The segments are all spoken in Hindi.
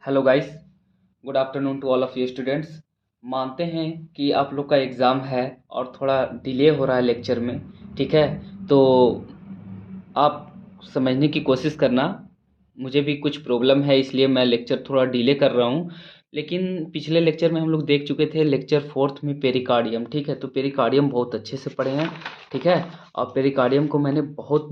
Hello guys, good afternoon to all of you students. मानते हैं कि आप लोग का एग्ज़ाम है और थोड़ा डिले हो रहा है लेक्चर में। ठीक है, तो आप समझने की कोशिश करना। मुझे भी कुछ प्रॉब्लम है, इसलिए मैं लेक्चर थोड़ा डिले कर रहा हूँ। लेकिन पिछले लेक्चर में हम लोग देख चुके थे, लेक्चर फोर्थ में पेरिकार्डियम। ठीक है, तो पेरिकार्डियम बहुत अच्छे से पढ़े हैं। ठीक है, और पेरिकार्डियम को मैंने बहुत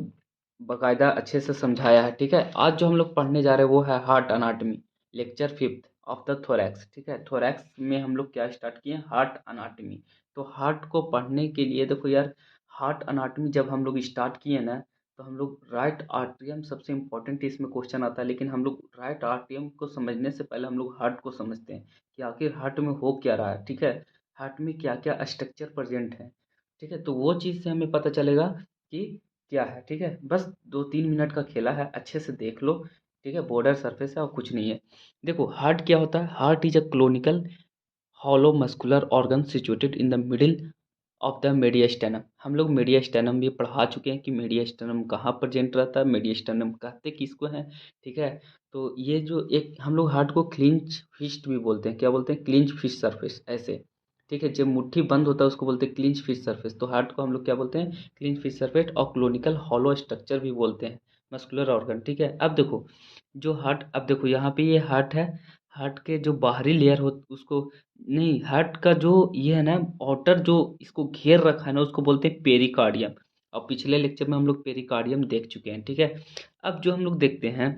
बाकायदा अच्छे से समझाया है। ठीक है, आज जो हम लोग पढ़ने जा रहे हैं वो है heart anatomy, lecture fifth of the thorax. ठीक है, थोरैक्स में हम लोग क्या स्टार्ट किए, हार्ट अनाटमी। तो हार्ट को पढ़ने के लिए देखो यार, हार्ट अनाटमी जब हम लोग स्टार्ट किए ना, तो हम लोग राइट आर्टरियम सबसे इम्पोर्टेंट इसमें क्वेश्चन आता है। लेकिन हम लोग राइट आर्टरियम को समझने से पहले हम लोग हार्ट को समझते हैं कि आखिर हार्ट में हो क्या रहा है। ठीक है, हार्ट में क्या क्या स्ट्रक्चर प्रेजेंट है। ठीक है, तो वो चीज़ से हमें पता चलेगा कि क्या है। ठीक है, बस 2-3 मिनट का खेला है, अच्छे से देख लो। ठीक है, बॉर्डर सरफेस है और कुछ नहीं है। देखो हार्ट क्या होता है। Heart is a conical hollow muscular organ situated in the middle of the mediastinum. हम लोग मेडियस्टेनम भी पढ़ा चुके हैं कि मेडियस्टेनम कहाँ प्रेजेंट रहता है, मेडियस्टेनम कहते किसको हैं। ठीक है, तो ये जो एक हम लोग हार्ट को क्लिंच फिस्ट भी बोलते हैं। क्या बोलते हैं? क्लिंच फिस्ट सरफेस ऐसे। ठीक है, जब मुट्ठी बंद होता है उसको बोलते हैं क्लिंच फिस्ट सरफेस। तो हार्ट को हम लोग क्या बोलते हैं? क्लिंच फिस्ट सरफेस, और क्लोनिकल हॉलो स्ट्रक्चर भी बोलते हैं, मस्कुलर ऑर्गन। ठीक है, अब देखो जो हार्ट, अब देखो यहाँ पे ये हार्ट है। हार्ट के जो बाहरी लेयर हो उसको, नहीं, हार्ट का जो ये है ना, आउटर जो इसको घेर रखा है ना, उसको बोलते हैं पेरिकार्डियम। और पिछले लेक्चर में हम लोग पेरिकार्डियम देख चुके हैं। ठीक है, अब जो हम लोग देखते हैं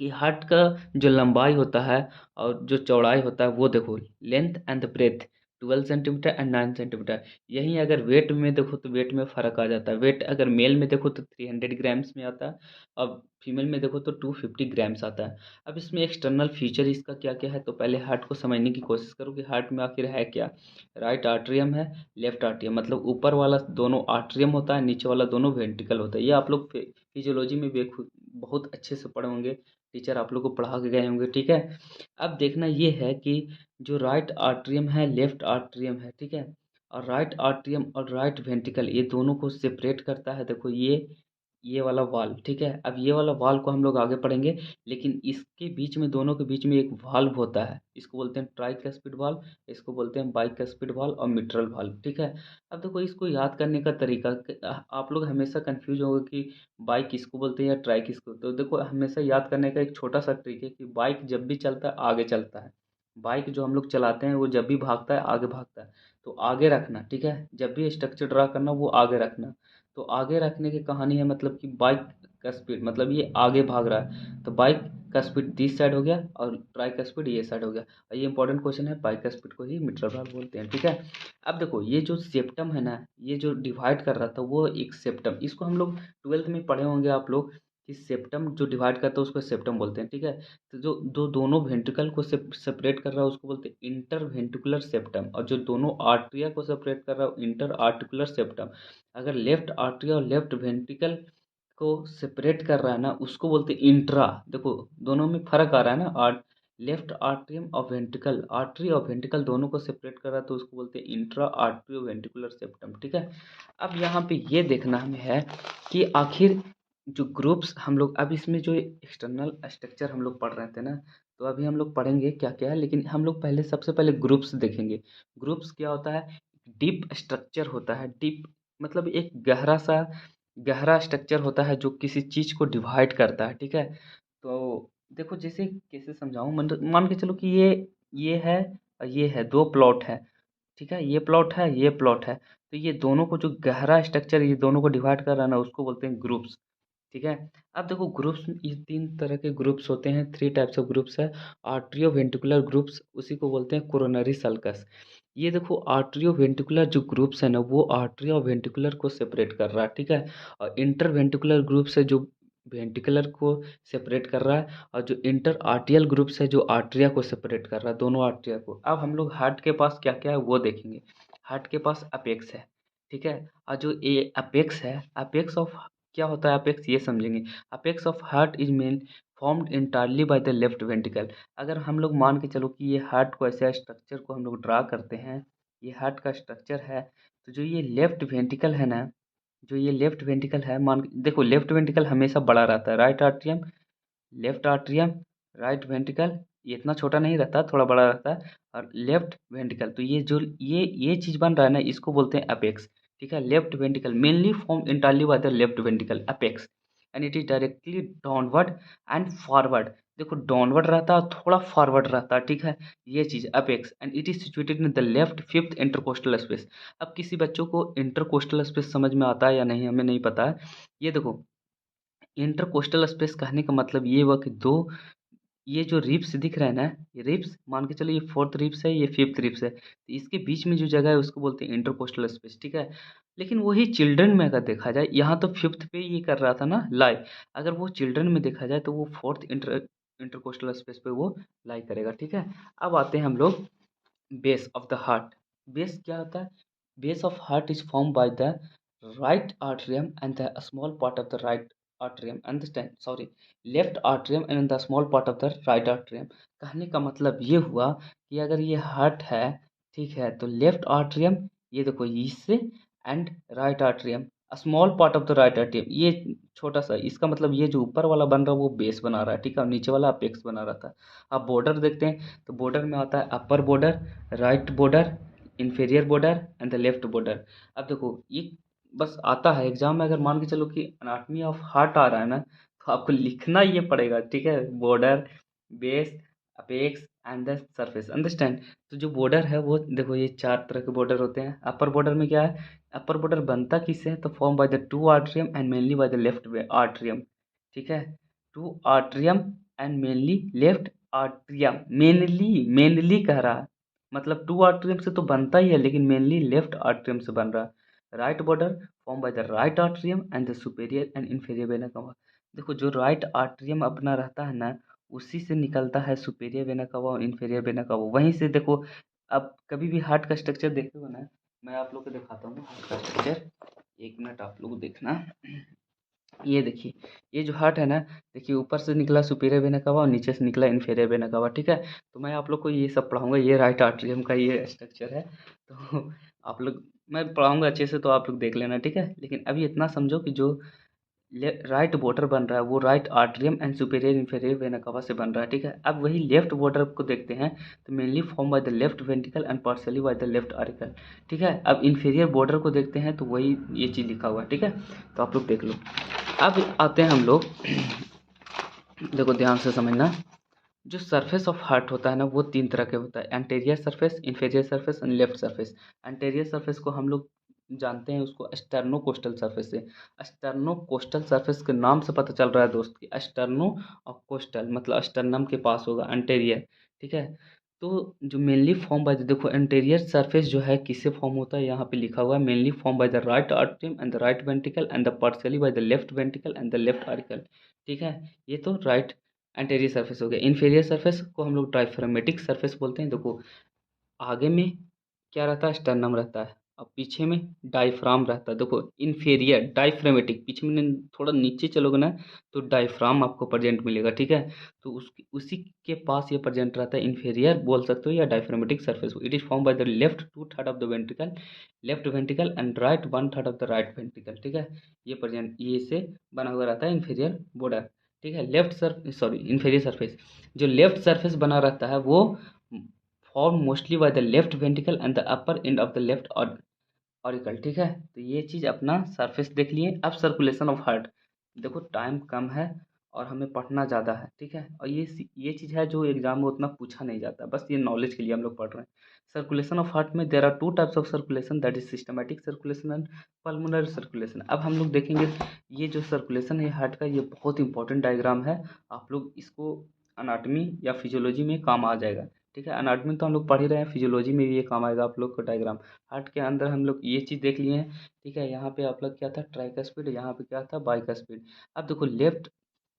कि हार्ट का जो लंबाई होता है और जो चौड़ाई होता है वो देखो, length and breadth 12 centimetre and 9 centimetre. यहीं अगर वेट में देखो तो वेट में फ़र्क आ जाता है। वेट अगर मेल में देखो तो 300 ग्राम्स में आता है, और फीमेल में देखो तो 250 ग्राम्स आता है। अब इसमें एक्सटर्नल फीचर इसका क्या क्या है, तो पहले हार्ट को समझने की कोशिश करो कि हार्ट में आखिर है क्या। राइट आर्ट्रियम है, लेफ्ट आर्ट्रियम, मतलब ऊपर वाला दोनों आर्ट्रियम होता है, नीचे वाला दोनों वेंट्रिकल होता है। ये आप लोग फिजियोलॉजी में भी बहुत अच्छे से पढ़े होंगे, टीचर आप लोग को पढ़ा के गए होंगे। ठीक है, अब देखना ये है कि जो राइट आर्ट्रियम है, लेफ्ट आर्ट्रियम है। ठीक है, और राइट आर्ट्रियम और राइट वेंट्रिकल ये दोनों को सेपरेट करता है। देखो ये वाला वाल्व। ठीक है, अब ये वाला वाल्व को हम लोग आगे पढ़ेंगे, लेकिन इसके बीच में, दोनों के बीच में एक वाल्व होता है, इसको बोलते हैं ट्राइकस्पिड वाल्व, इसको बोलते हैं बाइकस्पिड वाल्व और मिट्रल वाल्व। ठीक है, अब देखो इसको याद करने का तरीका, आप लोग हमेशा कंफ्यूज होंगे कि बाइक किसको बोलते हैं या ट्राई किसको। तो देखो हमेशा याद करने का एक छोटा सा ट्रिक है कि बाइक जब भी चलता है आगे चलता है। बाइक जो हम लोग चलाते हैं वो जब भी भागता है आगे भागता है। तो आगे रखना। ठीक है, जब भी स्ट्रक्चर ड्रा करना वो आगे रखना। तो आगे रखने की कहानी है, मतलब कि बाइक का स्पीड, मतलब ये आगे भाग रहा है तो बाइक का स्पीड दिस साइड हो गया और ट्राई का स्पीड ये साइड हो गया। और ये इंपॉर्टेंट क्वेश्चन है, बाइक का स्पीड को ही मीटर भाग बोलते हैं। ठीक है, अब देखो ये जो सेप्टम है ना, ये जो डिवाइड कर रहा था वो एक सेप्टम, इसको हम लोग ट्वेल्थ में पढ़े होंगे आप लोग कि सेप्टम जो डिवाइड करता है उसको सेप्टम बोलते हैं। ठीक है, तो जो दोनों वेंट्रिकल को सेपरेट कर रहा है उसको बोलते हैं इंटर वेंट्रिकुलर सेप्टम, और जो दोनों आर्टरिया को सेपरेट कर रहा है इंटर आर्टिकुलर सेप्टम। अगर लेफ्ट आर्टरिया और लेफ्ट वेंट्रिकल को सेपरेट कर रहा है ना, उसको बोलते हैं इंट्रा। देखो दोनों में फर्क आ रहा है ना, आर्ट लेफ्ट आर्टरियम और वेंट्रिकल, आर्टरी और वेंट्रिकल दोनों को सेपरेट कर रहा है तो उसको बोलते हैं इंट्रा आर्टरियो वेंट्रिकुलर सेप्टम। ठीक है, अब यहाँ पे ये देखना हमें है कि आखिर जो ग्रुप्स हम लोग, अब इसमें जो एक्सटर्नल स्ट्रक्चर हम लोग पढ़ रहे थे ना, तो अभी हम लोग पढ़ेंगे क्या क्या है, लेकिन हम लोग पहले सबसे पहले ग्रुप्स देखेंगे। ग्रुप्स क्या होता है? डीप स्ट्रक्चर होता है। डीप मतलब एक गहरा सा, गहरा स्ट्रक्चर होता है जो किसी चीज़ को डिवाइड करता है। ठीक है, तो देखो जैसे कैसे समझाऊं, मान के चलो कि ये है और ये है, दो प्लॉट है। ठीक है, ये प्लॉट है, ये प्लॉट है, तो ये दोनों को जो गहरा स्ट्रक्चर ये दोनों को डिवाइड कर रहा है ना, उसको बोलते हैं ग्रुप्स। ठीक है, अब देखो ग्रुप्स, ये तीन तरह के ग्रुप्स होते हैं, थ्री टाइप्स ऑफ ग्रुप्स है। आर्ट्रियो वेंट्रिकुलर ग्रुप्स, उसी को बोलते हैं कोरोनरी सल्कस। ये देखो आर्ट्रियो वेंट्रिकुलर जो ग्रुप्स है ना, वो आर्ट्रियो और वेंट्रिकुलर को सेपरेट कर रहा है। ठीक है, और इंटर वेंट्रिकुलर ग्रुप्स है जो वेंट्रिकुलर को सेपरेट कर रहा है, और जो इंटर आर्टियल ग्रुप्स है जो आर्ट्रिया को सेपरेट कर रहा है, दोनों आर्ट्रिया को। अब हम लोग हार्ट के पास क्या क्या है वो देखेंगे। हार्ट के पास अपेक्स है। ठीक है, और जो ये अपेक्स है, अपेक्स ऑफ, क्या होता है अपेक्स ये समझेंगे। Apex of heart is main formed entirely by the left ventricle. अगर हम लोग मान के चलो कि ये हार्ट को ऐसे स्ट्रक्चर को हम लोग ड्रा करते हैं, ये हार्ट का स्ट्रक्चर है, तो जो ये लेफ्ट वेंट्रिकल है ना, जो ये लेफ्ट वेंट्रिकल है, मान देखो लेफ्ट वेंट्रिकल हमेशा बड़ा रहता है। Right atrium, left atrium, right ventricle, ये इतना छोटा नहीं रहता, थोड़ा बड़ा रहता है। और लेफ्ट वेंट्रिकल, तो ये जो ये चीज़ बन रहा है ना, इसको बोलते हैं अपेक्स। ठीक है, left ventricle mainly form entirely by the left ventricle apex, and it is directly downward and forward. देखो डाउनवर्ड रहता है, थोड़ा फॉरवर्ड रहता है। ठीक है, ये चीज़ apex, and it is situated in the left fifth intercostal space. अब किसी बच्चों को इंटरकोस्टल स्पेस समझ में आता है या नहीं, हमें नहीं पता है। ये देखो, इंटरकोस्टल स्पेस कहने का मतलब ये हुआ कि दो, ये जो रिब्स दिख रहा है ना, ये रिब्स मान के चलो, ये फोर्थ रिब्स है, ये फिफ्थ रिब्स है, तो इसके बीच में जो जगह है उसको बोलते हैं इंटरकोस्टल स्पेस। ठीक है, लेकिन वही चिल्ड्रन में अगर देखा जाए, यहाँ तो फिफ्थ पे ये कर रहा था ना लाई, अगर वो चिल्ड्रन में देखा जाए तो वो फोर्थ इंटरकोस्टल स्पेस पे वो लाई करेगा। ठीक है, अब आते हैं हम लोग base of the heart. Base क्या होता है? Base of heart is form by the right atrium and the small part of the right atrium, understand, sorry, left atrium and the small part of the right atrium. कहने का मतलब ये हुआ कि अगर ये हार्ट है, ठीक है, तो लेफ्ट आर्टरियम, ये देखो इससे, and right atrium, small part of the right atrium, ये छोटा सा, इसका मतलब ये जो ऊपर वाला बन रहा है वो बेस बना रहा है। ठीक है, और नीचे वाला अपेक्स बना रहा था। अब बॉर्डर देखते हैं, तो बॉर्डर में आता है upper border, right border, inferior border and the left border. अब देखो ये बस आता है एग्जाम में, अगर मान के चलो कि अनाटमी ऑफ हार्ट आ रहा है ना, तो आपको लिखना ये पड़ेगा। ठीक है, border, base, apex and the surface, understand. तो जो बॉर्डर है वो देखो, ये चार तरह के बॉर्डर होते हैं। अपर बॉर्डर में क्या है? अपर बॉर्डर बनता किससे है? तो form by the two atrium and mainly by the left atrium. ठीक है, two atrium and mainly left atrium, mainly कह रहा है, मतलब टू आर्ट्रियम से तो बनता ही है, लेकिन मेनली लेफ्ट आर्ट्रियम से बन रहा है। Right border form by the right atrium and the superior end inferior vena कवा। देखो जो राइट आर्ट्रियम अपना रहता है ना, उसी से निकलता है सुपेरियर वेना कवा और इंफीरियर वेना कवा, वहीं से देखो। अब कभी भी हार्ट का स्ट्रक्चर देखते हो ना, मैं आप लोग को दिखाता हूँ हार्ट का स्ट्रक्चर, एक मिनट आप लोग देखना। ये देखिए, ये जो हार्ट है ना, देखिए ऊपर से निकला सुपीरियर वेना कवा और नीचे से निकला इन्फीरियर वेना कवा। ठीक है, तो मैं आप लोग को ये सब पढ़ाऊंगा, ये राइट आर्टरियम का ये स्ट्रक्चर है। तो आप लोग, मैं पढ़ाऊंगा अच्छे से, तो आप लोग देख लेना। ठीक है, लेकिन अभी इतना समझो कि जो राइट बॉर्डर बन रहा है वो right atrium and superior inferior vena कवा से बन रहा है। ठीक है, अब वही लेफ्ट बॉर्डर को देखते हैं, तो mainly form by the left ventricle and partially bye the left auricle. ठीक है, अब इंफीरियर बॉर्डर को देखते हैं, तो वही ये चीज़ लिखा हुआ है। ठीक है, तो आप लोग देख लो। अब आते हैं हम लोग, देखो ध्यान से समझना, जो सरफेस ऑफ हार्ट होता है ना, वो तीन तरह के होता है, anterior surface, inferior surface and left surface. Anterior surface को हम लोग जानते हैं उसको स्टर्नो कोस्टल सरफेस से। स्टर्नो कोस्टल सरफेस के नाम से पता चल रहा है दोस्त कि स्टर्नो और कोस्टल मतलब स्टर्नम के पास होगा एंटेरियर। ठीक है, तो जो मेनली फॉर्म बाय देखो एंटेरियर सरफेस जो है किससे फॉर्म होता है, यहाँ पे लिखा हुआ है mainly form by the right atrium and the right ventricle and the partially bye the left ventricle and the left article. ठीक है, ये तो राइट एंटेरियर सरफेस हो गया। इन्फीरियर सरफेस को हम लोग डायफ्रामेटिक सरफेस बोलते हैं। देखो आगे में क्या रहता है? स्टर्नम रहता है, और पीछे में डायफ्राम रहता है। देखो इन्फीरियर डायफ्रामेटिक, पीछे में थोड़ा नीचे चलोगे ना, तो डायफ्राम आपको प्रेजेंट मिलेगा। ठीक है, तो उसी के पास ये प्रेजेंट रहता है, इन्फीरियर बोल सकते हो या diaphragmatic surface. It is form by the left two third of the ventricle, left ventricle and right one third of the right ventricle. ठीक है, ये प्रेजेंट ये से बना हुआ रहता है इन्फीरियर बॉर्डर। ठीक है, left sir sorry inferior surface, जो लेफ्ट सरफेस बना रहता है वो formed mostly by the left ventricle and the upper end of the left auricle. ठीक है, तो ये चीज़ अपना सरफेस देख लिए। अब सर्कुलेशन ऑफ हार्ट, देखो टाइम कम है और हमें पढ़ना ज़्यादा है। ठीक है, और ये चीज़ है जो एग्जाम में उतना पूछा नहीं जाता, बस ये नॉलेज के लिए हम लोग पढ़ रहे हैं। सर्कुलेशन ऑफ हार्ट में there are two types of circulation, that is systematic circulation and pulmonary circulation. अब हम लोग देखेंगे ये जो सर्कुलेशन है हार्ट का, ये बहुत इंपॉर्टेंट डायग्राम है। आप लोग इसको अनाटमी या फिजियोलॉजी में काम आ जाएगा। ठीक है, अनाटमी तो हम लोग पढ़ ही रहे हैं, फिजियोलॉजी में भी ये काम आएगा आप लोग को डायग्राम। हार्ट के अंदर हम लोग ये चीज़ देख लिए हैं। ठीक है, यहाँ पे आप लोग क्या था? ट्राइकस्पिड, यहाँ पे क्या था? बाइकस्पिड। अब देखो लेफ्ट,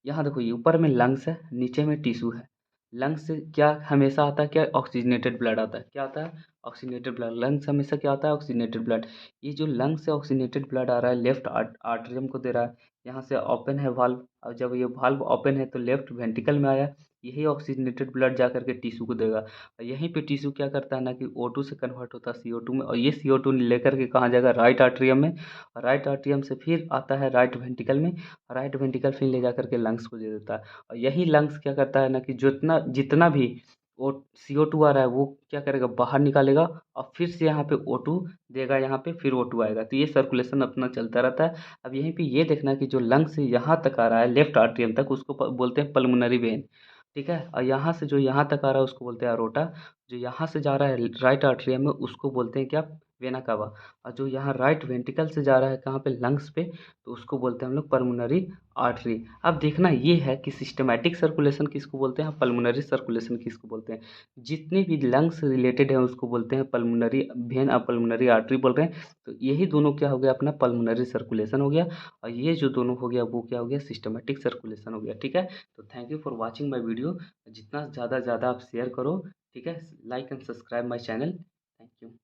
यहाँ देखो ये ऊपर में लंग्स है, नीचे में टिश्यू है। लंग्स से क्या हमेशा आता है? क्या? ऑक्सीजनेटेड ब्लड आता है। क्या आता है? Oxygenated blood. लंग्स हमेशा क्या आता है? Oxygenated blood. ये जो लंग्स से ऑक्सीजनेटेड ब्लड आ रहा है, लेफ्ट आर्टरियम को दे रहा है। यहाँ से ओपन है वाल्व, और जब ये वाल्व ओपन है तो लेफ्ट वेंट्रिकल में आया, यही ऑक्सीजनेटेड ब्लड जा करके टिश्यू को देगा, और यहीं पे टिश्यू क्या करता है ना कि O2 से कन्वर्ट होता है CO2 में, और ये CO2 लेकर के कहाँ जाएगा, राइट आर्ट्रियम में, और राइट आर्ट्रियम से फिर आता है राइट वेंट्रिकल में, राइट वेंट्रिकल फिर ले जा करके लंग्स को दे देता है, और यही लंग्स क्या करता है ना कि जितना जितना भी वो CO2 आ रहा है वो क्या करेगा, बाहर निकालेगा, और फिर से यहाँ पे O2 देगा, यहाँ पे फिर O2 आएगा, तो ये सर्कुलेशन अपना चलता रहता है। अब यहीं पे ये देखना कि जो लंग्स से यहाँ तक आ रहा है लेफ्ट आर्ट्रियम तक, उसको बोलते हैं पल्मोनरी वेन, ठीक है, और यहाँ से जो यहाँ तक आ रहा है उसको बोलते हैं अरोटा, जो यहाँ से जा रहा है राइट आर्ट्रियम में उसको बोलते हैं क्या, वेना कावा, और जो यहाँ राइट वेंट्रिकल से जा रहा है कहाँ पे, लंग्स पे, तो उसको बोलते हैं हम लोग पल्मोनरी आर्टरी। अब देखना ये है कि सिस्टमैटिक सर्कुलेशन किसको बोलते हैं, पल्मोनरी सर्कुलेशन किसको बोलते हैं, जितने भी लंग्स रिलेटेड हैं उसको बोलते हैं पल्मोनरी वेन और पल्मोनरी आर्टरी बोल रहे हैं। तो यही दोनों क्या हो गया, अपना पल्मोनरी सर्कुलेशन हो गया, और ये जो दोनों हो गया वो क्या हो गया, सिस्टमैटिक सर्कुलेशन हो गया, ठीक है। तो thank you for watching my video, जितना ज़्यादा ज़्यादा आप शेयर करो, ठीक है, like and subscribe my channel, thank you.